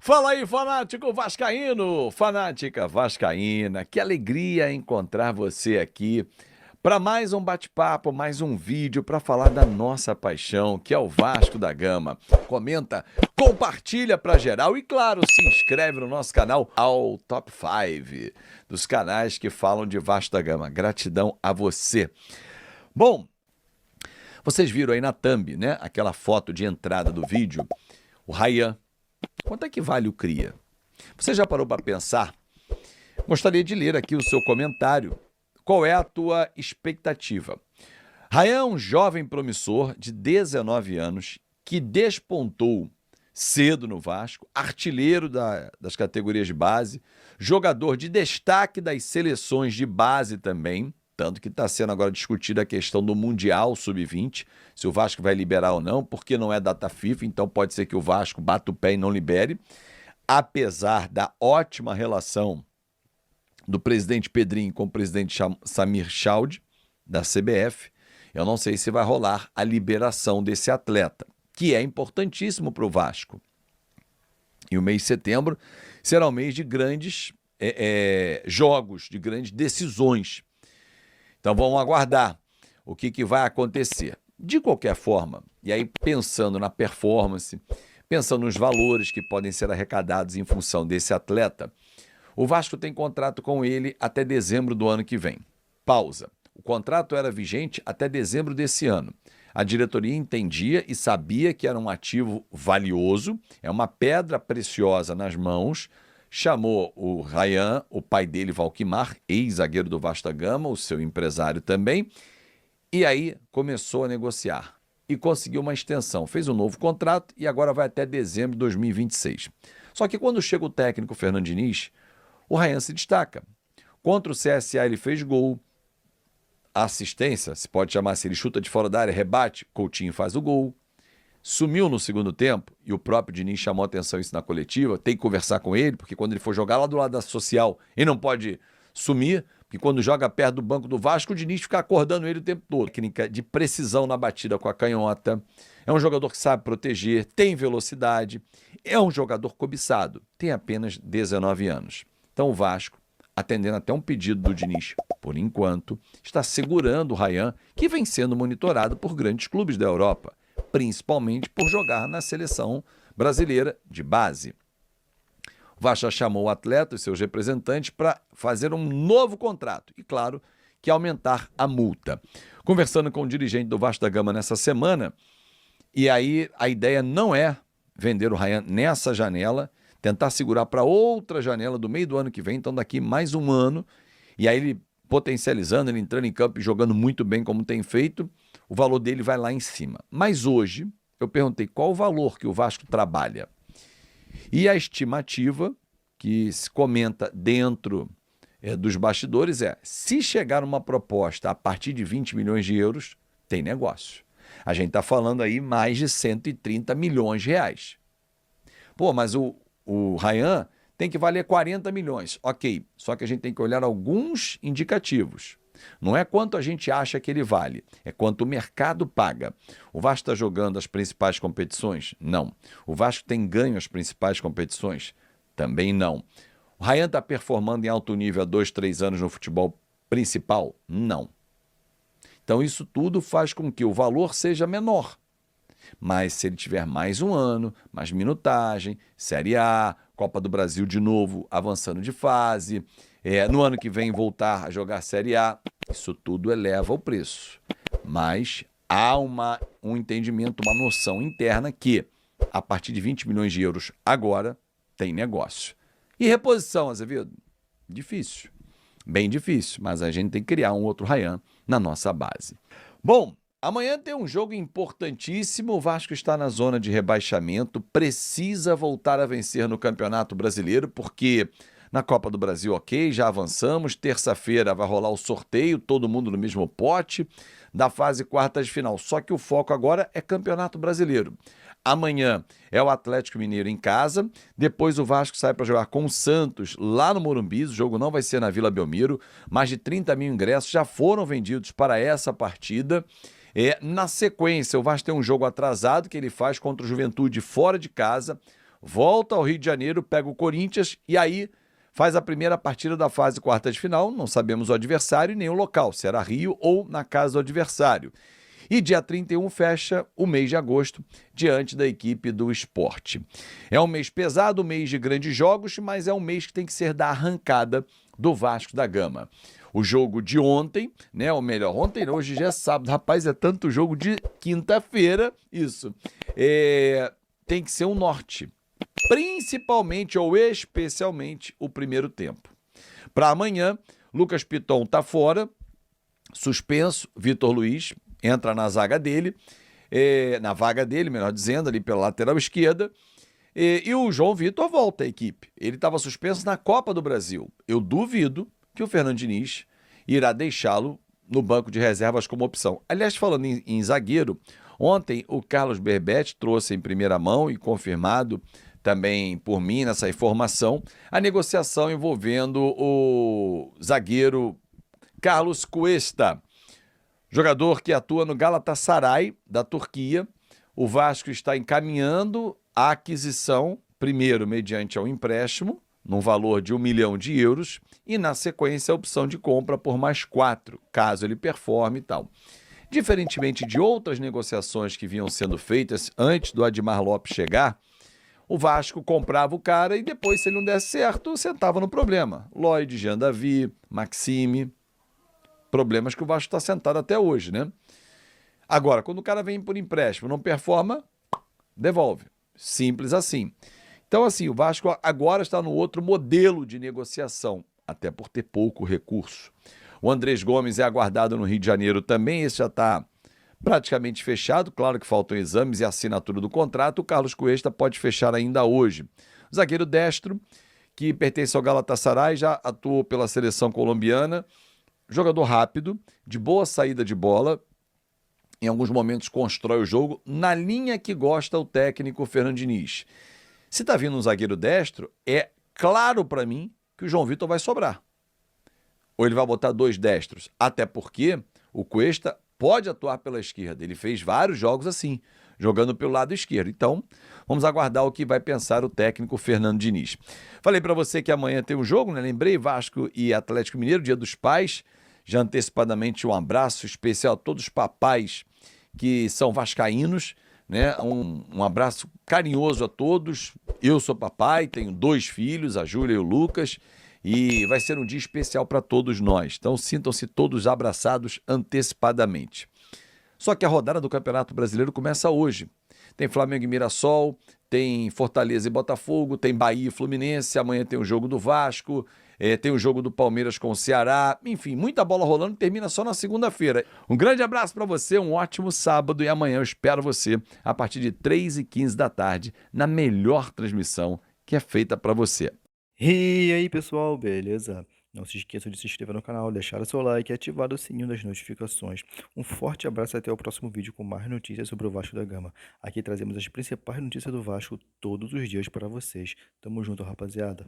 Fala aí, fanático vascaíno, fanática vascaína, que alegria encontrar você aqui para mais um bate-papo, mais um vídeo para falar da nossa paixão, que é o Vasco da Gama. Comenta, compartilha para geral e, claro, se inscreve no nosso canal ao Top 5 dos canais que falam de Vasco da Gama. Gratidão a você. Bom, vocês viram aí na thumb, né? Aquela foto de entrada do vídeo, o Rayan. Quanto é que vale o cria? Você já parou para pensar? Gostaria de ler aqui o seu comentário. Qual é a tua expectativa? Rayan é um jovem promissor de 19 anos que despontou cedo no Vasco, artilheiro das categorias de base, jogador de destaque das seleções de base também, tanto que está sendo agora discutida a questão do Mundial Sub-20, se o Vasco vai liberar ou não, porque não é data FIFA, então pode ser que o Vasco bata o pé e não libere, apesar da ótima relação do presidente Pedrinho com o presidente Samir Chaud, da CBF, eu não sei se vai rolar a liberação desse atleta, que é importantíssimo para o Vasco. E o mês de setembro será um mês de grandes jogos, de grandes decisões. Então vamos aguardar o que vai acontecer. De qualquer forma, e aí pensando na performance, pensando nos valores que podem ser arrecadados em função desse atleta, o Vasco tem contrato com ele até dezembro do ano que vem. Pausa. O contrato era vigente até dezembro desse ano. A diretoria entendia e sabia que era um ativo valioso, é uma pedra preciosa nas mãos. Chamou o Rayan, o pai dele, Valquimar, ex-zagueiro do Vasco da Gama, o seu empresário também, e aí começou a negociar e conseguiu uma extensão. Fez um novo contrato e agora vai até dezembro de 2026. Só que quando chega o técnico Fernando Diniz, o Rayan se destaca. Contra o CSA ele fez gol, assistência, se pode chamar assim, ele chuta de fora da área, rebate, Coutinho faz o gol. Sumiu no segundo tempo, e o próprio Diniz chamou a atenção isso na coletiva, tem que conversar com ele, porque quando ele for jogar lá do lado da social, ele não pode sumir, porque quando joga perto do banco do Vasco, o Diniz fica acordando ele o tempo todo. Técnica de precisão na batida com a canhota, é um jogador que sabe proteger, tem velocidade, é um jogador cobiçado, tem apenas 19 anos. Então o Vasco, atendendo até um pedido do Diniz, por enquanto, está segurando o Rayan, que vem sendo monitorado por grandes clubes da Europa, principalmente por jogar na seleção brasileira de base. O Vasco já chamou o atleta e seus representantes para fazer um novo contrato e, claro, que aumentar a multa. Conversando com o dirigente do Vasco da Gama nessa semana, e aí a ideia não é vender o Rayan nessa janela, tentar segurar para outra janela do meio do ano que vem, então daqui mais um ano, e aí ele potencializando, ele entrando em campo e jogando muito bem como tem feito, o valor dele vai lá em cima. Mas hoje, eu perguntei qual o valor que o Vasco trabalha. E a estimativa que se comenta dentro dos bastidores é, se chegar uma proposta a partir de 20 milhões de euros, tem negócio. A gente está falando aí mais de 130 milhões de reais. Pô, mas o Rayan tem que valer 40 milhões. Ok, só que a gente tem que olhar alguns indicativos. Não é quanto a gente acha que ele vale, é quanto o mercado paga. O Vasco está jogando as principais competições? Não. O Vasco tem ganho as principais competições? Também não. O Rayan está performando em alto nível há 2, 3 anos no futebol principal? Não. Então isso tudo faz com que o valor seja menor. Mas se ele tiver mais um ano, mais minutagem, Série A, Copa do Brasil de novo, avançando de fase, no ano que vem voltar a jogar Série A, isso tudo eleva o preço. Mas há um entendimento, uma noção interna que, a partir de 20 milhões de euros agora, tem negócio. E reposição, Azevedo? Difícil. Bem difícil, mas a gente tem que criar um outro Rayan na nossa base. Bom, amanhã tem um jogo importantíssimo, o Vasco está na zona de rebaixamento, precisa voltar a vencer no Campeonato Brasileiro, porque na Copa do Brasil, ok, já avançamos, terça-feira vai rolar o sorteio, todo mundo no mesmo pote, da fase quartas de final, só que o foco agora é Campeonato Brasileiro. Amanhã é o Atlético Mineiro em casa, depois o Vasco sai para jogar com o Santos lá no Morumbi, o jogo não vai ser na Vila Belmiro, mais de 30 mil ingressos já foram vendidos para essa partida. Na sequência, o Vasco tem um jogo atrasado que ele faz contra o Juventude fora de casa, volta ao Rio de Janeiro, pega o Corinthians e aí faz a primeira partida da fase quarta de final. Não sabemos o adversário e nem o local, se era Rio ou na casa do adversário. E dia 31 fecha o mês de agosto diante da equipe do Sport. É um mês pesado, um mês de grandes jogos, mas é um mês que tem que ser da arrancada do Vasco da Gama. O jogo de ontem, né? Ou melhor, ontem, hoje já é sábado. Rapaz, é tanto jogo de quinta-feira, isso. Tem que ser um norte. Principalmente ou especialmente o primeiro tempo. Para amanhã, Lucas Piton tá fora, suspenso, Vitor Luiz entra na zaga dele, na vaga dele, melhor dizendo, ali pela lateral esquerda, e o João Vitor volta à equipe. Ele estava suspenso na Copa do Brasil. Eu duvido que o Fernando Diniz irá deixá-lo no banco de reservas como opção. Aliás, falando em zagueiro, ontem o Carlos Berbetti trouxe em primeira mão e confirmado também por mim nessa informação, a negociação envolvendo o zagueiro Carlos Cuesta, jogador que atua no Galatasaray, da Turquia. O Vasco está encaminhando a aquisição, primeiro mediante ao empréstimo, num valor de 1 milhão de euros, e na sequência a opção de compra por mais 4, caso ele performe e tal. Diferentemente de outras negociações que vinham sendo feitas antes do Admar Lopes chegar, o Vasco comprava o cara e depois, se ele não desse certo, sentava no problema. Lloyd, Jean Davi, Maxime, problemas que o Vasco está sentado até hoje, né? Agora, quando o cara vem por empréstimo, não performa, devolve. Simples assim. Então, assim, o Vasco agora está no outro modelo de negociação, até por ter pouco recurso. O Andrés Gomes é aguardado no Rio de Janeiro também, esse já está praticamente fechado, claro que faltam exames e assinatura do contrato. O Carlos Cuesta pode fechar ainda hoje. O zagueiro destro, que pertence ao Galatasaray, já atuou pela seleção colombiana, jogador rápido, de boa saída de bola, em alguns momentos constrói o jogo, na linha que gosta o técnico Fernando Diniz. Se está vindo um zagueiro destro, é claro para mim que o João Vitor vai sobrar. Ou ele vai botar 2 destros, até porque o Cuesta pode atuar pela esquerda. Ele fez vários jogos assim, jogando pelo lado esquerdo. Então, vamos aguardar o que vai pensar o técnico Fernando Diniz. Falei para você que amanhã tem um jogo, né? Lembrei, Vasco e Atlético Mineiro, Dia dos Pais. Já antecipadamente um abraço especial a todos os papais que são vascaínos, né? Um abraço carinhoso a todos. Eu sou papai, tenho 2 filhos, a Júlia e o Lucas, e vai ser um dia especial para todos nós. Então sintam-se todos abraçados antecipadamente. Só que a rodada do Campeonato Brasileiro começa hoje. Tem Flamengo e Mirassol, tem Fortaleza e Botafogo, tem Bahia e Fluminense, amanhã tem o jogo do Vasco, tem o jogo do Palmeiras com o Ceará, enfim, muita bola rolando, termina só na segunda-feira. Um grande abraço para você, um ótimo sábado e amanhã eu espero você a partir de 3h15 da tarde na melhor transmissão que é feita para você. E aí, pessoal, beleza? Não se esqueça de se inscrever no canal, deixar o seu like e ativar o sininho das notificações. Um forte abraço e até o próximo vídeo com mais notícias sobre o Vasco da Gama. Aqui trazemos as principais notícias do Vasco todos os dias para vocês. Tamo junto, rapaziada.